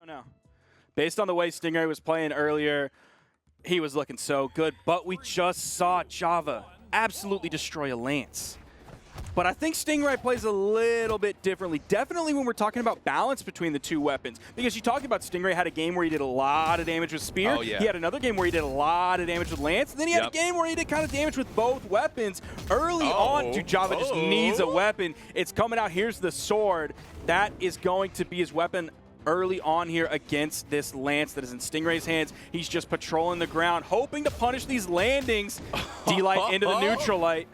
No. Based on the way Stingray was playing earlier, he was looking so good, but we just saw Java absolutely destroy a Lance. But I think Stingray plays a little bit differently, definitely when we're talking about balance between the two weapons. Because you talked about Stingray had a game where he did a lot of damage with Spear. Oh, yeah. He had another game where he did a lot of damage with Lance. And then he had a game where he did kind of damage with both weapons. Early on, Java just needs a weapon. It's coming out. Here's the sword. That is going to be his weapon early on here against this Lance that is in Stingray's hands. He's just patrolling the ground, hoping to punish these landings. D-Light into the neutral light.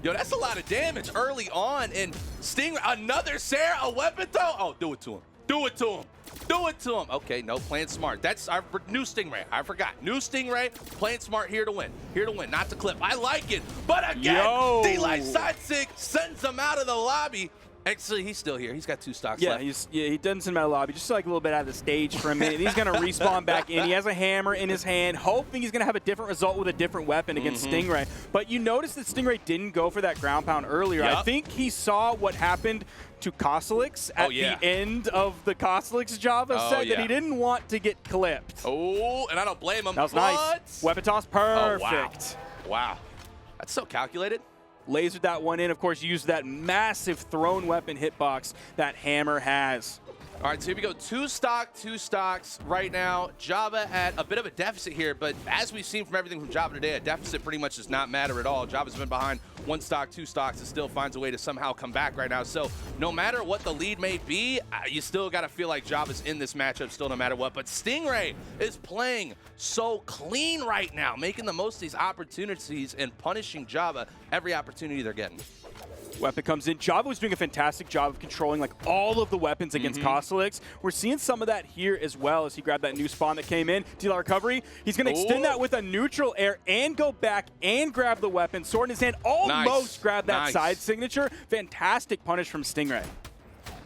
Yo, that's a lot of damage early on. And Stingray, another Sarah, a weapon throw? Oh, do it to him. Do it to him. Do it to him. Okay, no, playing smart. That's our new Stingray. I forgot. New Stingray, playing smart, here to win. Here to win, not to clip. I like it. But again, D-Light side sig sends him out of the lobby. Actually, he's still here. He's got 2 stocks left. He doesn't send him out of the lobby, just like a little bit out of the stage for a minute. He's going to respawn back in. He has a hammer in his hand, hoping he's going to have a different result with a different weapon against Stingray. But you notice that Stingray didn't go for that ground pound earlier. I think he saw what happened to Kosalix at the end of the Kosalix Java set that he didn't want to get clipped. Oh, and I don't blame him. That was nice. Weapon toss, perfect. Oh, wow. That's so calculated. Lasered that one in, of course, used that massive thrown weapon hitbox that Hammer has. All right, so here we go. 2 stocks right now. Java at a bit of a deficit here, but as we've seen from everything from Java today, a deficit pretty much does not matter at all. Java's been behind 1 stock, 2 stocks, and still finds a way to somehow come back right now. So no matter what the lead may be, you still got to feel like Java's in this matchup still no matter what. But Stingray is playing so clean right now, making the most of these opportunities and punishing Java every opportunity they're getting. Weapon comes in. Java was doing a fantastic job of controlling like all of the weapons against Kosalix. We're seeing some of that here as well as he grabbed that new spawn that came in. Deal recovery. He's going to extend that with a neutral air and go back and grab the weapon. Sword in his hand. Almost grab that side signature. Fantastic punish from Stingray.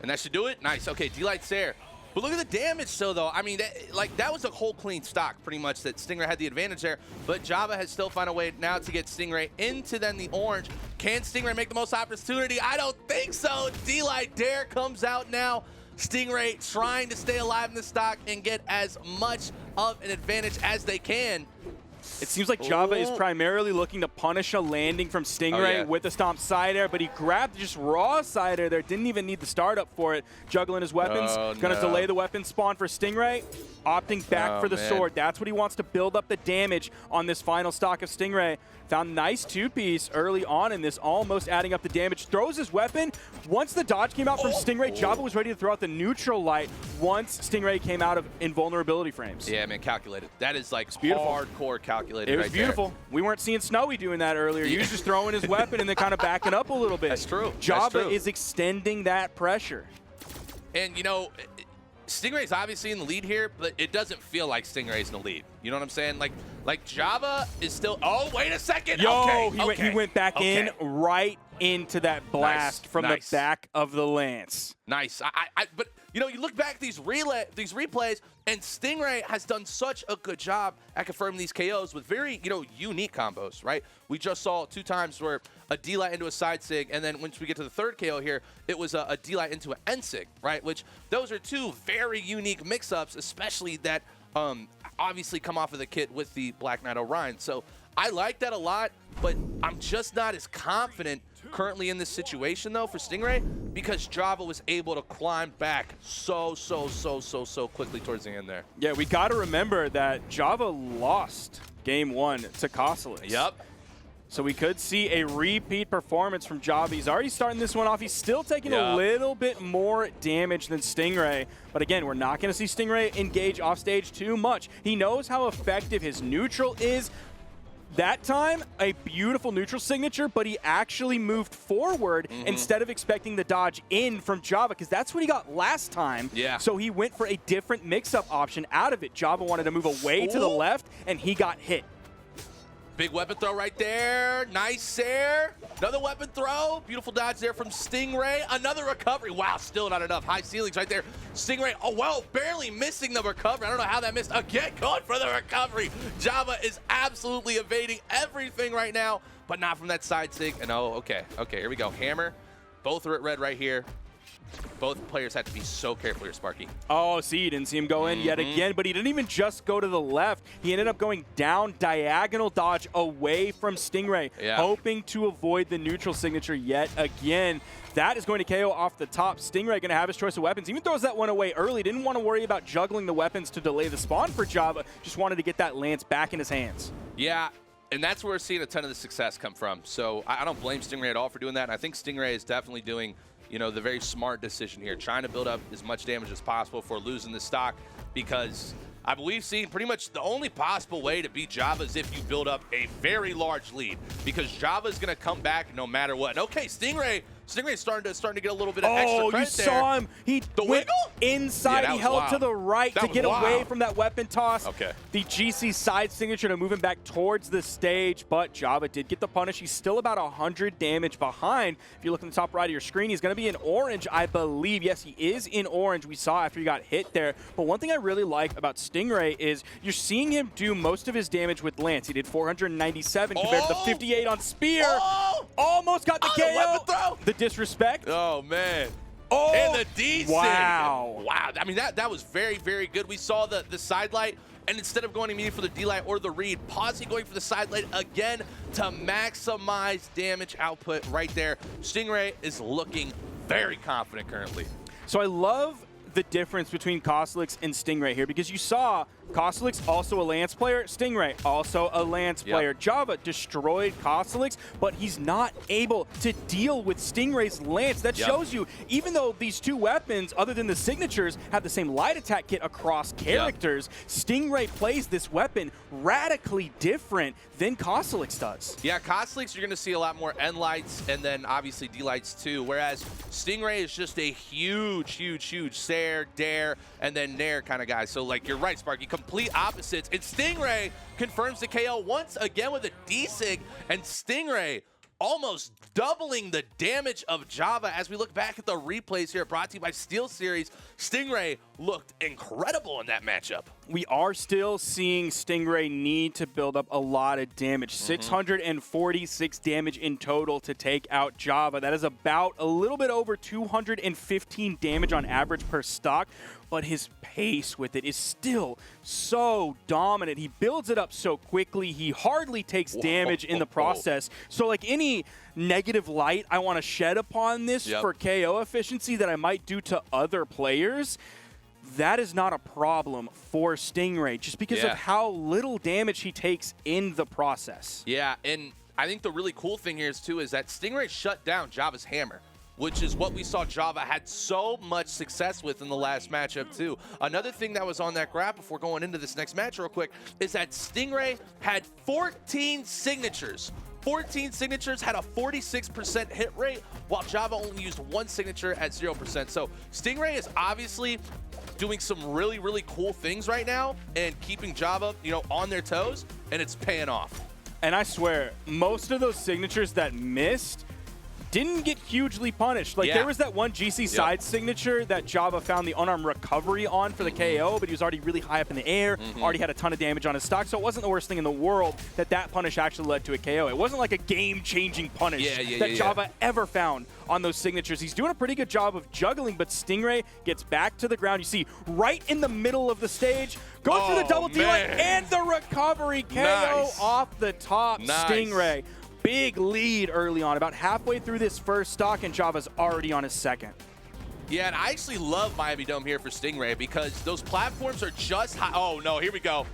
And that should do it. Nice. Okay, D-Light's there. But look at the damage, though. I mean, that was a whole clean stock, pretty much, that Stingray had the advantage there. But Java has still found a way now to get Stingray into then the orange. Can Stingray make the most opportunity? I don't think so. D-Light Dare comes out now. Stingray trying to stay alive in the stock and get as much of an advantage as they can. It seems like Java is primarily looking to punish a landing from Stingray with the stomp side air, but he grabbed just raw side air there, didn't even need the startup for it. Juggling his weapons, gonna delay the weapon spawn for Stingray, opting back for the sword. That's what he wants to build up the damage on this final stock of Stingray. Found nice 2-piece early on in this, almost adding up the damage. Throws his weapon. Once the dodge came out from Stingray, Java was ready to throw out the neutral light once Stingray came out of invulnerability frames. Yeah, man, calculated. That is like hardcore calculated. It was beautiful. We weren't seeing Snowy doing that earlier. He was just throwing his weapon and then kind of backing up a little bit. That's true. Java is extending that pressure. And, you know, Stingray's obviously in the lead here, but it doesn't feel like Stingray's in the lead. You know what I'm saying? Like Java is still. Oh, wait a second. He went back in right into that blast from the back of the Lance. Nice. But you know, you look back at these replays, and Stingray has done such a good job at confirming these KOs with very, unique combos, right? We just saw 2 times where a D-Light into a side sig, and then once we get to the 3rd KO here, it was a D-Light into an N sig, right? Which those are 2 very unique mix-ups, especially that obviously come off of the kit with the Black Knight Orion. So I like that a lot, but I'm just not as confident currently in this situation, though, for Stingray, because Java was able to climb back so quickly towards the end there. Yeah, we got to remember that Java lost game 1 to Kosalix. Yep. So we could see a repeat performance from Java. He's already starting this one off. He's still taking a little bit more damage than Stingray. But again, we're not going to see Stingray engage off stage too much. He knows how effective his neutral is. That time, a beautiful neutral signature, but he actually moved forward instead of expecting the dodge in from Java, because that's what he got last time. Yeah. So he went for a different mix-up option out of it. Java wanted to move away to the left, and he got hit. Big weapon throw right there. Nice air. Another weapon throw. Beautiful dodge there from Stingray. Another recovery. Wow, still not enough. High ceilings right there. Stingray, barely missing the recovery. I don't know how that missed. Again, going for the recovery. Java is absolutely evading everything right now, but not from that side sig. And okay, here we go. Hammer. Both are at red right here. both players have to be so careful here, Sparky. Oh, see, you didn't see him go in yet again, but he didn't even just go to the left. He ended up going down, diagonal dodge away from Stingray, hoping to avoid the neutral signature yet again. That is going to KO off the top. Stingray going to have his choice of weapons. Even throws that one away early. Didn't want to worry about juggling the weapons to delay the spawn for Java. Just wanted to get that lance back in his hands. Yeah, and that's where we're seeing a ton of the success come from. So I don't blame Stingray at all for doing that. And I think Stingray is definitely doing, you know, the very smart decision here, trying to build up as much damage as possible before losing the stock, because I believe seeing pretty much the only possible way to beat Java is if you build up a very large lead, because Java's going to come back no matter what. And okay, Stingray's starting to get a little bit of extra credit there. Oh, you saw him. He went inside. He held to the right to get away from that weapon toss. Okay. The GC side signature to move him back towards the stage, but Java did get the punish. He's still about 100 damage behind. If you look in the top right of your screen, he's going to be in orange, I believe. Yes, he is in orange. We saw after he got hit there. But one thing I really like about Stingray is you're seeing him do most of his damage with Lance. He did 497 compared to the 58 on Spear. Almost got the KO. The disrespect. Oh, man. Oh, and the D-sig. Wow. Wow. I mean, that was very, very good. We saw the side light, and instead of going immediately for the D-light or the read, pausing, going for the side light again to maximize damage output right there. Stingray is looking very confident currently. So I love the difference between Kostelix and Stingray here, because you saw Kostelix also a Lance player, Stingray also a Lance player. Java destroyed Kostelix, but he's not able to deal with Stingray's Lance. That shows you, even though these two weapons, other than the signatures, have the same light attack kit across characters, Stingray plays this weapon radically different than Kostelix does. Yeah, Kostelix, you're going to see a lot more N lights and then obviously D lights too, whereas Stingray is just a huge, huge, huge Sair, Dare, and then Nair kind of guy. So like, you're right, Sparky, complete opposites. And Stingray confirms the KO once again with a D-sig, and Stingray almost doubling the damage of Java. As we look back at the replays here, brought to you by SteelSeries, Stingray looked incredible in that matchup. We are still seeing Stingray need to build up a lot of damage. 646 damage in total to take out Java. That is about a little bit over 215 damage on average per stock, but his pace with it is still so dominant. He builds it up so quickly. He hardly takes damage in the process. So like any negative light I want to shed upon this for KO efficiency that I might do to other players, that is not a problem for Stingray, just because of how little damage he takes in the process. Yeah, and I think the really cool thing here is too is that Stingray shut down Java's hammer, which is what we saw Java had so much success with in the last matchup too. Another thing that was on that graph before going into this next match real quick is that Stingray had 14 signatures. 14 signatures, had a 46% hit rate, while Java only used one signature at 0%. So Stingray is obviously doing some really, really cool things right now and keeping Java, you know, on their toes, and it's paying off. And I swear, most of those signatures that missed didn't get hugely punished. Like, there was that one GC side signature that Java found the unarmed recovery on for the KO, but he was already really high up in the air, already had a ton of damage on his stock, so it wasn't the worst thing in the world that punish actually led to a KO. It wasn't like a game-changing punish that Java ever found on those signatures. He's doing a pretty good job of juggling, but Stingray gets back to the ground. You see, right in the middle of the stage, goes for the double D-light and the recovery KO off the top. Stingray. Big lead early on, about halfway through this first stock, and Java's already on his second. Yeah, and I actually love Miami Dome here for Stingray because those platforms are just high. Oh, no, here we go.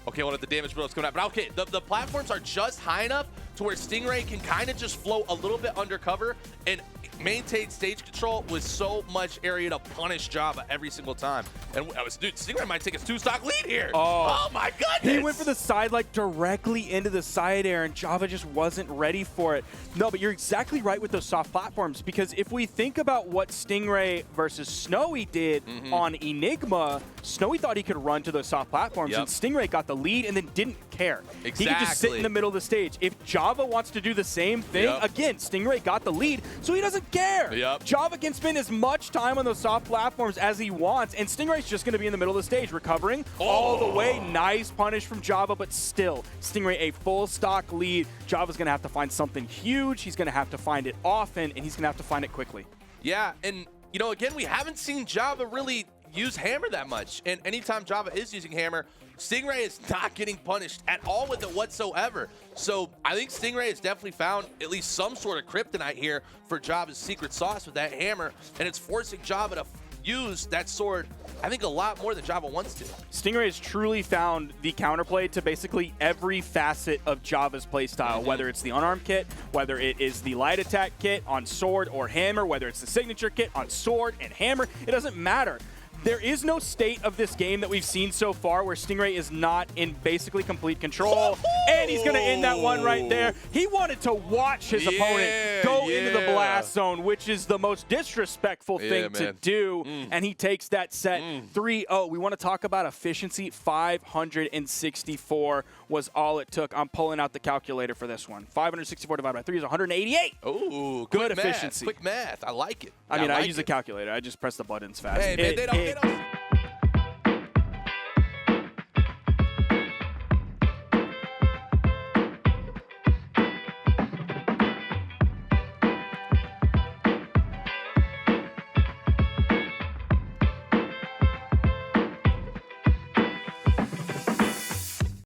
Okay, well, the damage build-up's coming out. But okay, the platforms are just high enough to where Stingray can kind of just float a little bit undercover and maintain stage control with so much area to punish Java every single time. And dude, Stingray might take his 2-stock lead here. Oh my goodness. He went for the side like directly into the side air, and Java just wasn't ready for it. No, but you're exactly right with those soft platforms, because if we think about what Stingray versus Snowy did on Enigma, Snowy thought he could run to those soft platforms, and Stingray got the lead and then didn't care. He could just sit in the middle of the stage. If Java wants to do the same thing, again, Stingray got the lead, so he doesn't care. Java can spend as much time on those soft platforms as he wants, and Stingray's just going to be in the middle of the stage, recovering all the way. Nice punish from Java, but still, Stingray a full stock lead. Java's going to have to find something huge. He's going to have to find it often, and he's going to have to find it quickly. Yeah, and you know, again, we haven't seen Java really use Hammer that much. And anytime Java is using Hammer, Stingray is not getting punished at all with it whatsoever. So I think Stingray has definitely found at least some sort of kryptonite here for Java's secret sauce with that Hammer, and it's forcing Java to use that sword, I think, a lot more than Java wants to. Stingray has truly found the counterplay to basically every facet of Java's playstyle, whether it's the unarmed kit, whether it is the light attack kit on sword or hammer, whether it's the signature kit on sword and hammer, it doesn't matter. There is no state of this game that we've seen so far where Stingray is not in basically complete control. And he's going to end that one right there. He wanted to watch his opponent go into the blast zone, which is the most disrespectful thing to do. And he takes that set 3-0. We want to talk about efficiency. 564 was all it took. I'm pulling out the calculator for this one. 564 divided by 3 is 188. Oh, good efficiency. Quick math. I like it. I mean, I use a calculator. I just press the buttons fast. Hey, man, they don't